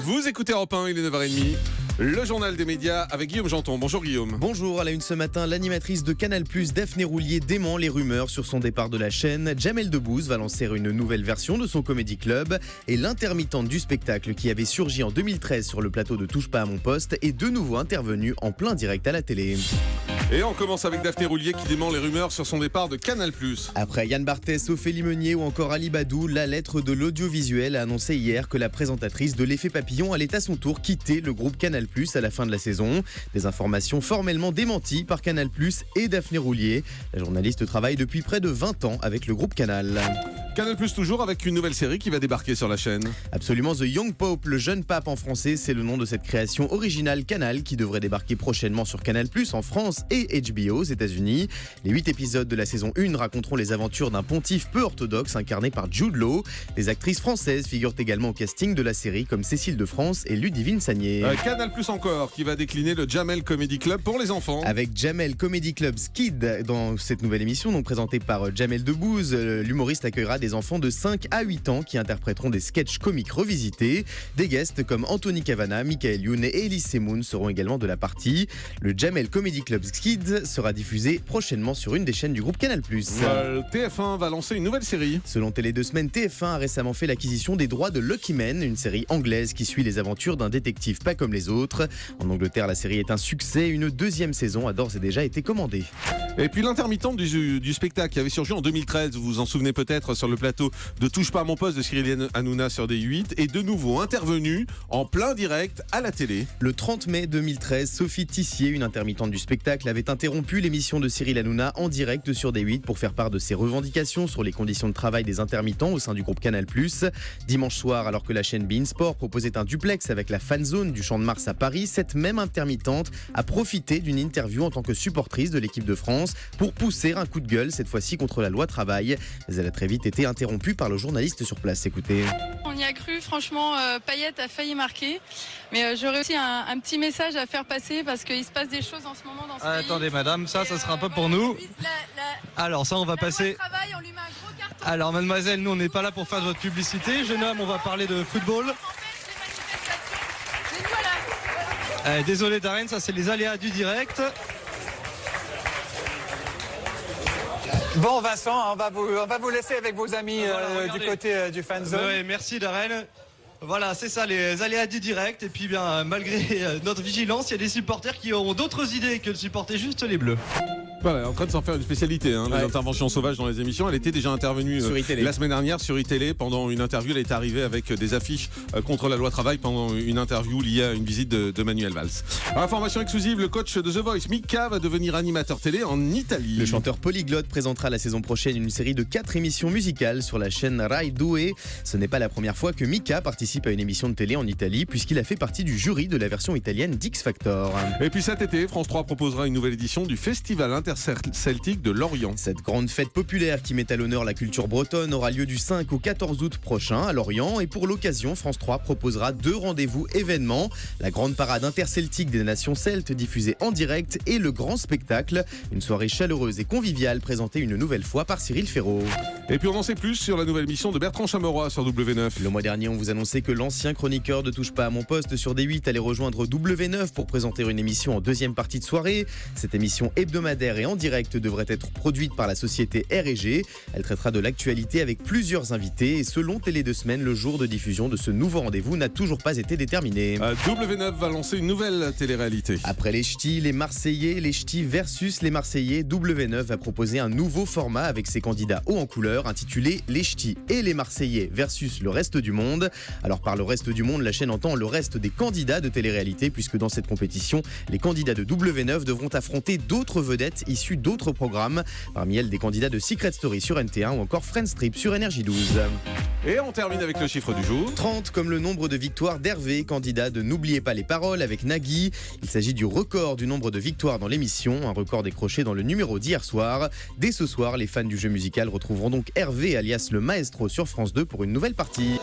Vous écoutez Europe 1, il est 9h30. Le journal des médias avec Guillaume Janton. Bonjour Guillaume. Bonjour, à la une ce matin, l'animatrice de Canal+, Daphné Roulier, dément les rumeurs sur son départ de la chaîne. Jamel Debbouze va lancer une nouvelle version de son Comedy Club. Et l'intermittente du spectacle qui avait surgi en 2013 sur le plateau de Touche pas à mon poste est de nouveau intervenue en plein direct à la télé. Et on commence avec Daphné Roulier qui dément les rumeurs sur son départ de Canal+. Après Yann Barthès, Ophélie Meunier ou encore Ali Badou, la lettre de l'audiovisuel a annoncé hier que la présentatrice de l'Effet Papillon allait à son tour quitter le groupe Canal+ à la fin de la saison. Des informations formellement démenties par Canal+ et Daphné Roulier. La journaliste travaille depuis près de 20 ans avec le groupe Canal. Canal+ toujours avec une nouvelle série qui va débarquer sur la chaîne. Absolument, The Young Pope, le jeune pape en français, c'est le nom de cette création originale Canal qui devrait débarquer prochainement sur Canal+ en France et HBO aux États-Unis. Les 8 épisodes de la saison 1 raconteront les aventures d'un pontife peu orthodoxe incarné par Jude Law. Des actrices françaises figurent également au casting de la série comme Cécile de France et Ludivine Sagnier. Canal+ encore qui va décliner le Jamel Comedy Club pour les enfants. Avec Jamel Comedy Club Skid dans cette nouvelle émission donc présentée par Jamel Debbouze, l'humoriste accueillera des enfants de 5 à 8 ans qui interpréteront des sketchs comiques revisités. Des guests comme Anthony Cavana, Michael Youn et Elise Semoun seront également de la partie. Le Jamel Comedy Club Skid sera diffusé prochainement sur une des chaînes du groupe Canal+. TF1 va lancer une nouvelle série. Selon Télé 2 Semaines, TF1 a récemment fait l'acquisition des droits de Lucky Men, une série anglaise qui suit les aventures d'un détective pas comme les autres. En Angleterre, la série est un succès. Une deuxième saison a d'ores et déjà été commandée. Et puis l'intermittente du spectacle qui avait surgi en 2013, vous vous en souvenez peut-être, sur le plateau de Touche pas à mon poste de Cyril Hanouna sur D8, est de nouveau intervenue en plein direct à la télé. Le 30 mai 2013, Sophie Tissier, une intermittente du spectacle, avait interrompu l'émission de Cyril Hanouna en direct sur D8 pour faire part de ses revendications sur les conditions de travail des intermittents au sein du groupe Canal+. Dimanche soir, alors que la chaîne beIN Sport proposait un duplex avec la fanzone du Champ de Mars à Paris, cette même intermittente a profité d'une interview en tant que supportrice de l'équipe de France pour pousser un coup de gueule, cette fois-ci contre la loi travail. Mais elle a très vite été interrompue par le journaliste sur place. Écoutez. On y a cru, franchement, Payet a failli marquer. Mais j'aurais aussi un petit message à faire passer parce qu'il se passe des choses en ce moment dans ce pays. Attendez madame, ça sera pas pour nous. Alors ça on va passer. Travail, on lui met un gros carton. Alors mademoiselle, nous on n'est pas là pour faire de votre publicité. Jeune homme, on va parler de football. Désolé Darren, ça c'est les aléas du direct. Bon Vincent, on va vous laisser avec vos amis Voilà, du côté du fanzone. Ouais, merci Darren. Voilà, c'est ça les aléas du direct. Et puis bien malgré notre vigilance, il y a des supporters qui auront d'autres idées que de supporter juste les Bleus. Voilà, en train de s'en faire une spécialité, les interventions sauvages dans les émissions. Elle était déjà intervenue la semaine dernière sur iTélé pendant une interview. Elle est arrivée avec des affiches contre la loi travail pendant une interview liée à une visite de Manuel Valls. Information exclusive, le coach de The Voice, Mika, va devenir animateur télé en Italie. Le chanteur polyglotte présentera la saison prochaine une série de 4 émissions musicales sur la chaîne Rai 2. Ce n'est pas la première fois que Mika participe à une émission de télé en Italie puisqu'il a fait partie du jury de la version italienne d'X Factor. Et puis cet été, France 3 proposera une nouvelle édition du Festival Celtique de Lorient. Cette grande fête populaire qui met à l'honneur la culture bretonne aura lieu du 5 au 14 août prochain à Lorient et pour l'occasion, France 3 proposera 2 rendez-vous événements, la grande parade interceltique des nations celtes diffusée en direct et le grand spectacle, une soirée chaleureuse et conviviale présentée une nouvelle fois par Cyril Ferraud. Et puis on en sait plus sur la nouvelle mission de Bertrand Chameroy sur W9. Le mois dernier, on vous annonçait que l'ancien chroniqueur de Touche pas à mon poste sur D8 allait rejoindre W9 pour présenter une émission en deuxième partie de soirée. Cette émission hebdomadaire et en direct devrait être produite par la société R&G. Elle traitera de l'actualité avec plusieurs invités et selon Télé 2 Semaines, le jour de diffusion de ce nouveau rendez-vous n'a toujours pas été déterminé. W9 va lancer une nouvelle télé-réalité. Après les Ch'tis, les Marseillais, les Ch'tis versus les Marseillais, W9 va proposer un nouveau format avec ses candidats haut en couleur intitulé Les Ch'tis et les Marseillais versus le reste du monde. Alors par le reste du monde, la chaîne entend le reste des candidats de télé-réalité puisque dans cette compétition, les candidats de W9 devront affronter d'autres vedettes issues d'autres programmes. Parmi elles, des candidats de Secret Story sur NT1 ou encore Friends Trip sur Énergie 12. Et on termine avec le chiffre du jour. 30 comme le nombre de victoires d'Hervé, candidat de N'oubliez pas les paroles avec Nagui. Il s'agit du record du nombre de victoires dans l'émission, un record décroché dans le numéro d'hier soir. Dès ce soir, les fans du jeu musical retrouveront donc Hervé alias le maestro sur France 2 pour une nouvelle partie.